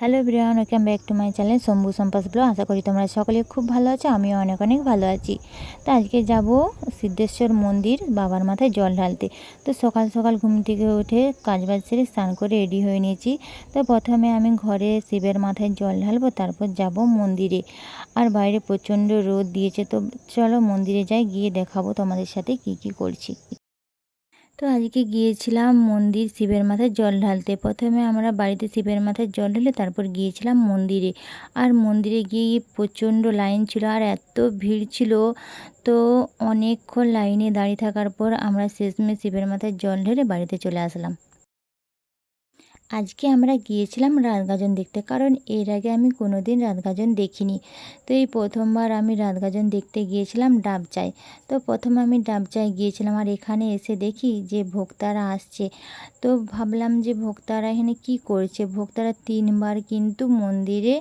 Hello everyone, welcome back to my channel Shambhu সম্পাস blog. আশা করি তোমরা সকলে খুব ভালো আছো, আমিও অনেক অনেক ভালো আছি। তো আজকে যাব সিদ্ধেশ্বর মন্দির বাবার মাথায় জল ঢালতে। তো সকাল সকাল ঘুম থেকে উঠে কাজবাজ সেরে স্নান করে রেডি হয়ে নিয়েছি। তো প্রথমে আমি ঘরে শিবের মাথায় জল ঢালবো, তারপর যাব মন্দিরে। আর বাইরে প্রচণ্ড রোদ দিয়েছে, তো চলো মন্দিরে যাই, গিয়ে দেখাবো তোমাদের সাথে কি কি করছি। তো আজকে গিয়েছিলাম মন্দির শিবের মাথায় জল ঢালতে। প্রথমে আমরা বাড়িতে শিবের মাথায় জল ঢেলে তারপর গিয়েছিলাম মন্দিরে। আর মন্দিরে গিয়ে প্রচণ্ড লাইন ছিল আর এত ভিড় ছিল, তো অনেকক্ষণ লাইনে দাঁড়িয়ে থাকার পর আমরা শেষমেশ শিবের মাথায় জল ঢেলে বাড়িতে চলে আসলাম। আজকে আমরা গিয়েছিলাম রাত গাজন দেখতে, কারণ এর আগে আমি কোনো দিন রাত গাজন দেখিনি। তো এই প্রথমবার আমি রাত গাজন দেখতে গিয়েছিলাম ডাবচায়। তো প্রথমে আমি ডাবচায় গিয়েছিলাম, আর এখানে এসে দেখি যে ভক্তারা আসছে। তো ভাবলাম যে ভক্তারা এখানে কি করছে। ভক্তারা তিনবার কিন্তু মন্দিরে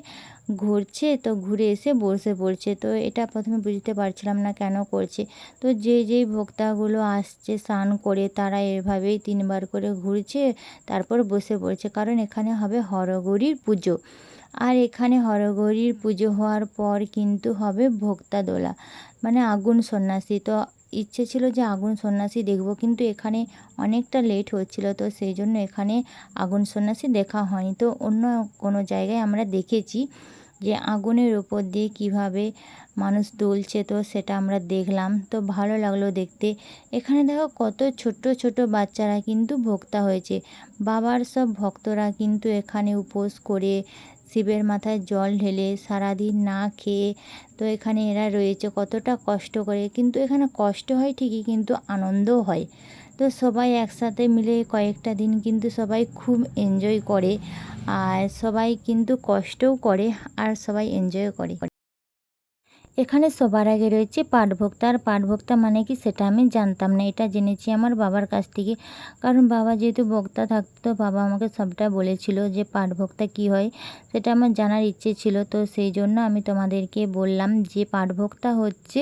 ঘুরছে, তো ঘুরে এসে বসে পড়ছে। তো এটা প্রথমে বুঝতে পারছিলাম না কেন করছে। তো যেই ভক্তাগুলো আসছে স্নান করে তারা এভাবেই তিনবার করে ঘুরছে, তারপর বসে পড়ছে, কারণ এখানে হবে হরগৌরীর পুজো। আর এখানে হরগৌরীর পুজো হওয়ার পর কিন্তু হবে ভক্তা দোলা, মানে আগুন সন্ন্যাসী। তো ইচ্ছে ছিল যে আগুন সন্ন্যাসী দেখব, কিন্তু এখানে অনেকটা লেট হচ্ছিল, তো সেই জন্য এখানে আগুন সন্ন্যাসী দেখা হয়নি। তো অন্য কোনো জায়গায় আমরা দেখেছি যে আগুনের ওপর দিয়ে কিভাবে মানুষ দুলছে, তো সেটা আমরা দেখলাম, তো ভালো লাগলো দেখতে। এখানে দেখো কত ছোট ছোট বাচ্চারা কিন্তু ভক্তা হয়েছে। বাবার সব ভক্তরা কিন্তু এখানে উপোস করে শিবের মাথায় জল ঢেলে সারাদিন না খেয়ে, তো এখানে এরা রয়েছে কতটা কষ্ট করে। কিন্তু এখানে কষ্ট হয় ঠিকই, কিন্তু আনন্দও হয়। তো সবাই একসাথে মিলে কয়েকটা দিন কিন্তু সবাই খুব এনজয় করে, আর সবাই কিন্তু কষ্টও করে আর সবাই এনজয়ও করে। এখানে সবার আগে রয়েছে পাঠভক্তা। আর পাঠভক্তা মানে কি সেটা আমি জানতাম না, এটা জেনেছি আমার বাবার কাছ থেকে। কারণ বাবা যেহেতু বক্তা থাকতো, বাবা আমাকে সবটা বলেছিল যে পাঠভক্তা কি হয়, সেটা আমার জানার ইচ্ছে ছিল। তো সেই জন্য আমি তোমাদেরকে বললাম যে পাঠভক্তা হচ্ছে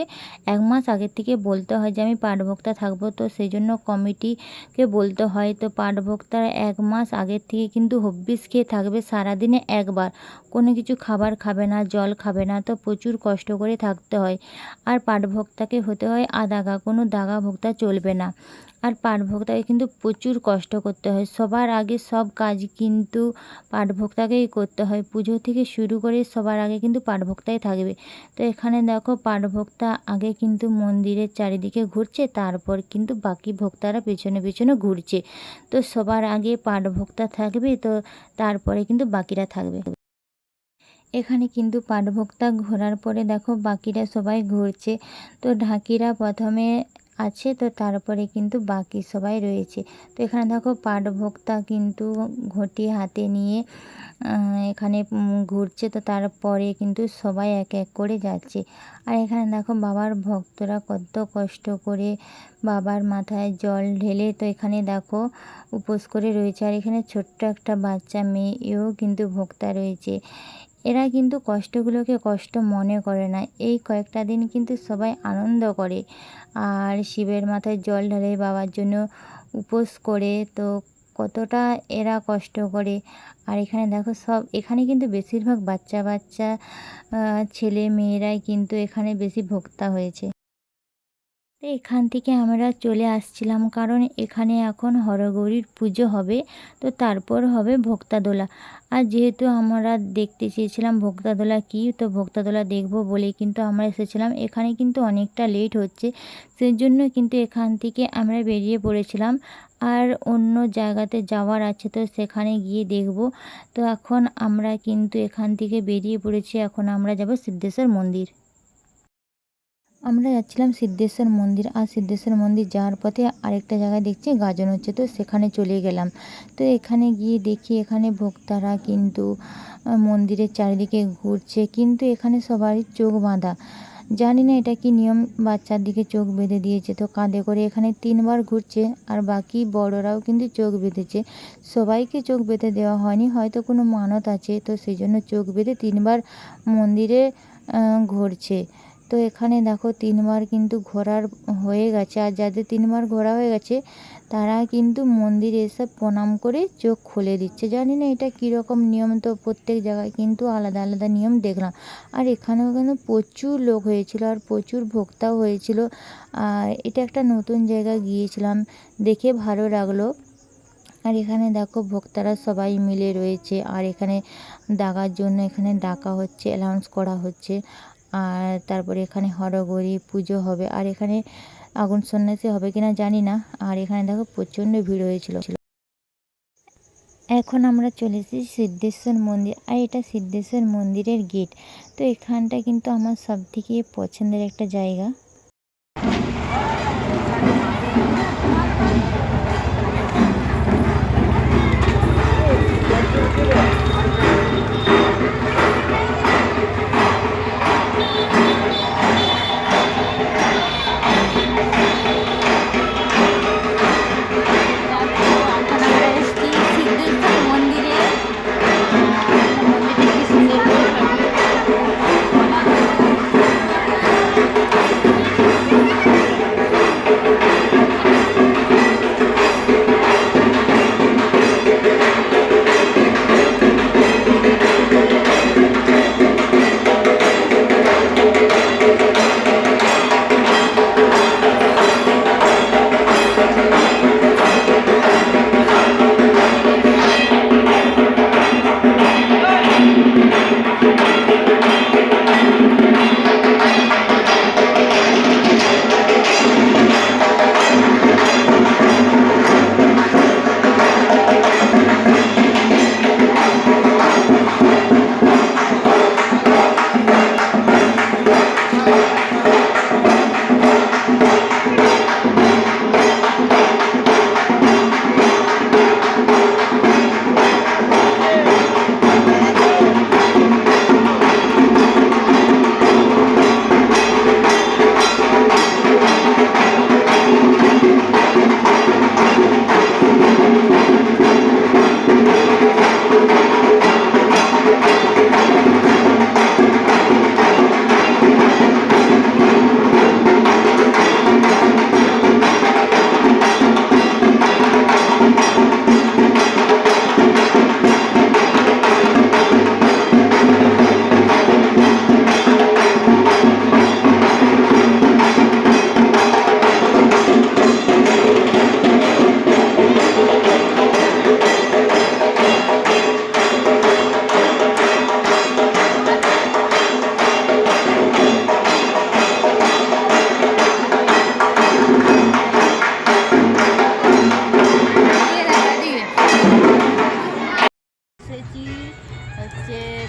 1 মাস আগের থেকে বলতে হয় যে আমি পাঠভক্তা থাকবো, তো সেই জন্য কমিটিকে বলতে হয়। তো পাঠভক্তার 1 মাস আগের থেকে কিন্তু হব্বিস খেয়ে থাকবে, সারাদিনে একবার কোনো কিছু খাবার খাবে না, জল খাবে না। তো প্রচুর কষ্ট করে থাকতে হয়। আর পাঠভক্তাকে হতে হয় আদাগা, কোনো দাগা ভক্তা চলবে না। আর পাঠভক্তাকে কিন্তু প্রচুর কষ্ট করতে হয়। সবার আগে সব কাজ কিন্তু পাঠভক্তাকেই করতে হয়, পুজো থেকে শুরু করে সবার আগে কিন্তু পাঠভক্তাই থাকবে। তো এখানে দেখো পাঠভক্তা আগে কিন্তু মন্দিরের চারিদিকে ঘুরছে, তারপর কিন্তু বাকি ভক্তারা পেছনে পেছনে ঘুরছে। তো সবার আগে পাঠভক্তা থাকবে, তো তারপরে কিন্তু বাকিরা থাকবে। এখানে কিন্তু পাঠভক্তা ঘোরার পরে দেখো বাকিরা সবাই ঘুরছে। তো ঢাকিরা প্রথমে আছে, তো তারপরে কিন্তু বাকি সবাই রয়েছে। তো এখানে দেখো পাঠভক্তা কিন্তু ঘটি হাতে নিয়ে এখানে ঘুরছে, তো তারপরে কিন্তু সবাই এক এক করে যাচ্ছে। আর এখানে দেখো বাবার ভক্তরা কত কষ্ট করে বাবার মাথায় জল ঢেলে, তো এখানে দেখো উপোস করে রয়েছে। আর এখানে ছোট্ট একটা বাচ্চা মেয়েও কিন্তু ভক্তা রয়েছে। এরা কিন্তু কষ্টগুলোকে কষ্ট মনে করে না, এই কয়েকটা দিন কিন্তু সবাই আনন্দ করে আর শিবের মাথায় জল ঢালে বাবার জন্য উপোস করে। তো কতটা এরা কষ্ট করে। আর এখানে দেখো এখানে কিন্তু বেশিরভাগ বাচ্চা বাচ্চা ছেলে মেয়েরাই কিন্তু এখানে বেশি ভোক্তা হয়েছে। তো এখান থেকে আমরা চলে আসছিলাম, কারণ এখানে এখন হরগৌরীর পুজো হবে, তো তারপর হবে ভোক্তাদোলা। আর যেহেতু আমরা দেখতে চেয়েছিলাম ভোক্তাদোলা কী, তো ভোক্তাদোলা দেখবো বলেই কিন্তু আমরা এসেছিলাম। এখানে কিন্তু অনেকটা লেট হচ্ছে, সেই জন্য কিন্তু এখান থেকে আমরা বেরিয়ে পড়েছিলাম। আর অন্য জায়গাতে যাওয়ার আছে, তো সেখানে গিয়ে দেখব। তো এখন আমরা কিন্তু এখান থেকে বেরিয়ে পড়েছি, এখন আমরা যাব সিদ্ধেশ্বর মন্দির। আমরা যাচ্ছিলাম সিদ্ধেশ্বর মন্দির, আর সিদ্ধেশ্বর মন্দির যাওয়ার পথে আরেকটা জায়গায় দেখছি গাজন হচ্ছে, তো সেখানে চলে গেলাম। তো এখানে গিয়ে দেখি এখানে ভক্তারা কিন্তু মন্দিরের চারিদিকে ঘুরছে, কিন্তু এখানে সবারই চোখ বাঁধা। জানি না এটা কি নিয়ম, বাচ্চার দিকে চোখ বেঁধে দিয়েছে, তো কাঁধে করে এখানে 3বার ঘুরছে। আর বাকি বড়রাও কিন্তু চোখ বেঁধেছে, সবাইকে চোখ বেঁধে দেওয়া হয়নি, হয়তো কোনো মানত আছে, তো সেই জন্য চোখ বেঁধে 3বার মন্দিরে ঘুরছে। তো এখানে দেখো 3বার কিন্তু ঘোরার হয়ে গেছে, আর যাদের 3বার ঘোরা হয়ে গেছে তারা কিন্তু মন্দিরে এসে প্রণাম করে চোখ খুলে দিচ্ছে। জানি না এটা কীরকম নিয়ম, তো প্রত্যেক জায়গায় কিন্তু আলাদা আলাদা নিয়ম দেখলাম। আর এখানেও কিন্তু প্রচুর লোক হয়েছিল আর প্রচুর ভক্তাও হয়েছিল। আর এটা একটা নতুন জায়গায় গিয়েছিলাম, দেখে ভালো লাগলো। আর এখানে দেখো ভক্তরা সবাই মিলে রয়েছে, আর এখানে ডাকার জন্য এখানে ডাকা হচ্ছে, অ্যানাউন্স করা হচ্ছে। আর তারপরে এখানে হরগৌরী পুজো হবে, আর এখানে আগুন সন্ন্যাসী হবে কিনা জানি না। আর এখানে দেখো প্রচণ্ড ভিড় হয়েছিল। এখন আমরা চলে এসেছি সিদ্ধেশ্বর মন্দির, আর এটা সিদ্ধেশ্বর মন্দিরের গেট। তো এখানটা কিন্তু আমার সবথেকে পছন্দের একটা জায়গা।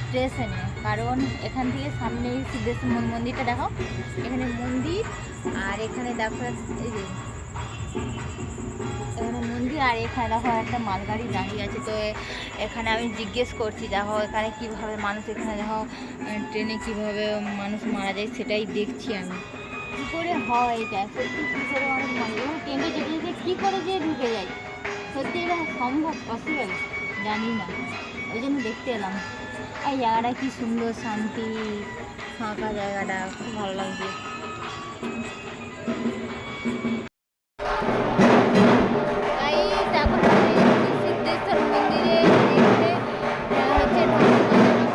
স্টেশনে, কারণ এখান থেকে সামনে সিদ্ধেশ্বর মন্দিরটা দেখো, এখানে মন্দির, আর এখানে দেখো এই যে এখানে মন্দির, আর এখানে দেখো একটা মালগাড়ি দাঁড়িয়ে আছে। তো এখানে আমি জিজ্ঞেস করছি দেখো এখানে কীভাবে মানুষ, এখানে দেখো ট্রেনে কীভাবে মানুষ মারা যায় সেটাই দেখছি আমি। কী করে হয় এটা, সত্যি কী করে মানুষ মারা যায়, এবং ট্রেনে যেতে যেতে কী করে যে ঢুকে যায়, সত্যি এটা সম্ভব, পসিবল জানি না, ওই জন্য দেখতে এলাম। এই জায়গাটা কি সুন্দর, শান্তি, ফাঁকা জায়গাটা খুব ভালো লাগছে। সিদ্ধেশ্বর মন্দিরে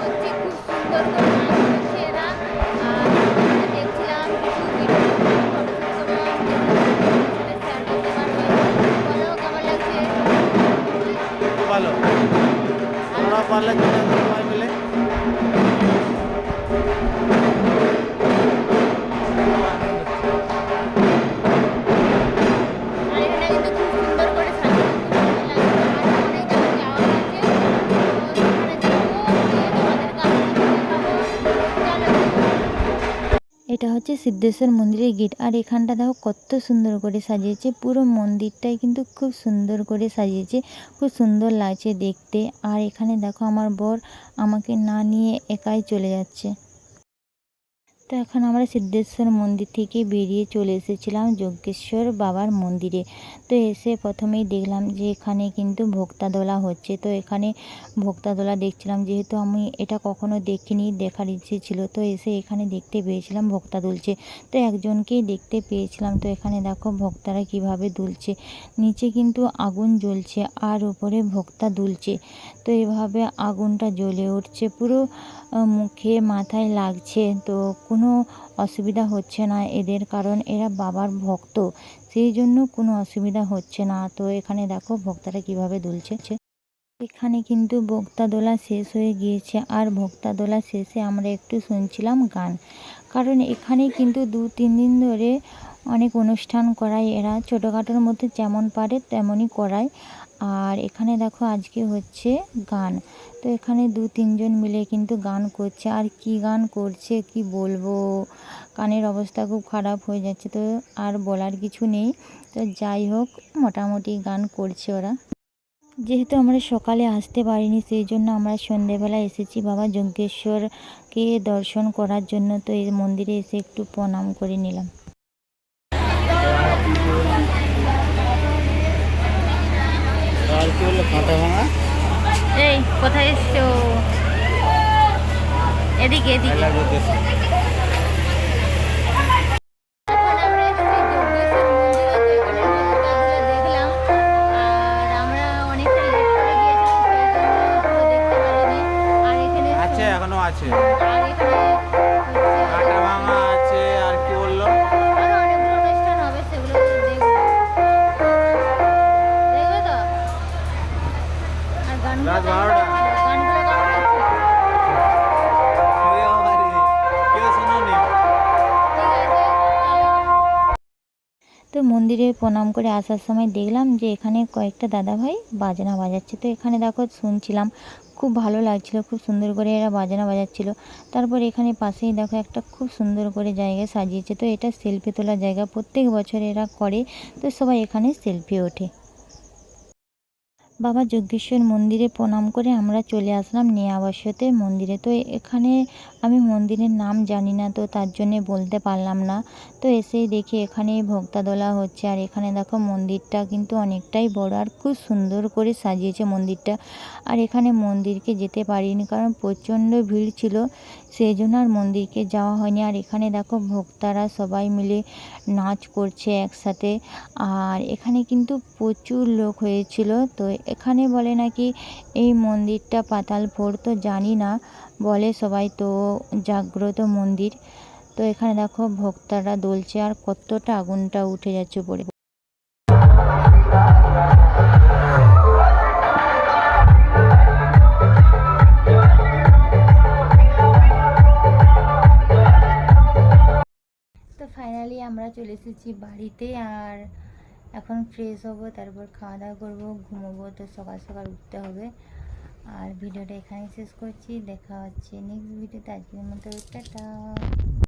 হচ্ছে খুব সুন্দর করে নাচ করছে এরা, আর দেখছিলাম কিছু ভিডিও শেয়ার করতে পারবে। বলো কেমন লাগছে? ভালো, আমরা পারলে সবাই মিলে এটা হচ্ছে সিদ্ধেশ্বর মন্দিরের গেট, আর এখানটা দেখো কত সুন্দর করে সাজিয়েছে, পুরো মন্দিরটাই কিন্তু খুব সুন্দর করে সাজিয়েছে, খুব সুন্দর লাগছে দেখতে। আর এখানে দেখো আমার বর আমাকে না নিয়ে একাই চলে যাচ্ছে। তো এখন আমরা সিদ্ধেশ্বর মন্দির থেকে বেরিয়ে চলে এসেছিলাম যজ্ঞেশ্বর বাবার মন্দিরে। তো এসে প্রথমেই দেখলাম যে এখানে কিন্তু ভোক্তাদোলা হচ্ছে। তো এখানে ভোক্তাদোলা দেখছিলাম, যেহেতু আমি এটা কখনো দেখিনি, দেখার ইচ্ছে ছিল। তো এসে এখানে দেখতে পেয়েছিলাম ভোক্তা দুলছে। তো একজনকেই দেখতে পেয়েছিলাম। তো এখানে দেখো ভোক্তারা কিভাবে দুলছে, নিচে কিন্তু আগুন জ্বলছে আর উপরে ভোক্তা দুলছে। তো এভাবে আগুনটা জ্বলে উঠছে, পুরো মুখে মাথায় লাগছে। তো কোনো অসুবিধা হচ্ছে না এদের, কারণ এরা বাবার ভক্ত, সেই জন্য কোনো অসুবিধা হচ্ছে না। তো এখানে দেখো ভক্তরা কিভাবে দুলছে। এখানে কিন্তু ভোক্তাদোলা শেষ হয়ে গিয়েছে, আর ভোক্তাদোলা শেষে আমরা একটু শুনছিলাম গান, কারণ এখানে কিন্তু 2-3 দিন ধরে অনেক অনুষ্ঠান করায় এরা, ছোটোখাটোর মধ্যে যেমন পারে তেমনই করায়। আর এখানে দেখো আজকে হচ্ছে গান। তো এখানে 2-3 জন মিলে কিন্তু গান করছে, আর কি গান করছে কি বলবো, কানের অবস্থা খুব খারাপ হয়ে যাচ্ছে। তো আর বলার কিছু নেই। তো যাই হোক, মোটামুটি গান করছে ওরা। যেহেতু আমরা সকালে আসতে পারিনি, সেই জন্য আমরা সন্ধেবেলা এসেছি বাবা যজ্ঞেশ্বরকে দর্শন করার জন্য। তো এই মন্দিরে এসে একটু প্রণাম করে নিলাম। আর কি বললো কাঁটা ভাঙা? এই কোথায় এসছো? এদিকে এদিকে। মেলা যজ্ঞেশ্বর। এখন আমরা এসেছি যজ্ঞেশ্বর মন্দিরে। তো এখানে ভোক্তাগুলো দেখলাম, আর আমরা অনেকটা লেট করে গিয়েছিলাম, সেই জন্য পুরো দেখতে পারিনি। আর এখানে আছে, এখনো আছে। আর এখানে হচ্ছে কাঁটা ভাঙা আছে, আর কি বললো? আরো অনেকগুলো অনুষ্ঠান হবে, সেগুলো দেখবো। দেখবে তো? আর গানগুলো রাত কেমন 12টা। লাগছে? গানগুলো কেমন লাগছে? কেউ শোনোনি? ঠিক আছে, চলো। তো মন্দিরে প্রণাম করে আসার সময় দেখলাম যে এখানে কয়েকটা দাদাভাই বাজনা বাজাচ্ছে। তো এখানে দেখো শুনছিলাম, খুব ভালো লাগছিল, খুব সুন্দর করে এরা বাজনা বাজাচ্ছিল। তারপর এখানে পাশেই দেখো একটা খুব সুন্দর করে জায়গায় সাজিয়েছে। তো এটা সেলফি তোলার জায়গা, প্রত্যেক বছর এরা করে। তো সবাই এখানে সেলফি ওঠে। বাবা যজ্ঞেশ্বর মন্দিরে প্রণাম করে আমরা চলে আসলাম নেয়াবসতে মন্দিরে। তো এখানে আমি মন্দিরের নাম জানি না, তো তার জন্যে বলতে পারলাম না। তো এসেই দেখি এখানে ভোক্তাদোলা হচ্ছে, আর এখানে দেখো মন্দিরটা কিন্তু অনেকটাই বড় আর খুব সুন্দর করে সাজিয়েছে মন্দিরটা। আর এখানে মন্দিরকে যেতে পারিনি, কারণ প্রচণ্ড ভিড় ছিল, সেই জন্য আর মন্দিরকে যাওয়া হয়নি। আর এখানে দেখো ভক্তরা সবাই মিলে নাচ করছে একসাথে। আর এখানে কিন্তু প্রচুর লোক হয়েছিল। তো এখানে বলে নাকি এই মন্দিরটা পাতালপুর, তো জানি না, বলে সবাই তো জাগ্রত মন্দির। তো এখানে দেখো ভক্তরা দোলছে, আর কতটা আগুনটা উঠে যাচ্ছে উপরে। তো ফাইনালি আমরা চলে এসেছি বাড়িতে, আর এখন ফ্রেশ হবো, তারপর খাওয়া দাওয়া করবো, ঘুমোবো। তো সকাল সকাল উঠতে হবে। আর ভিডিওটা এখানেই শেষ করছি, দেখা হচ্ছে নেক্সট ভিডিওতে। আজকের মতো টাটা।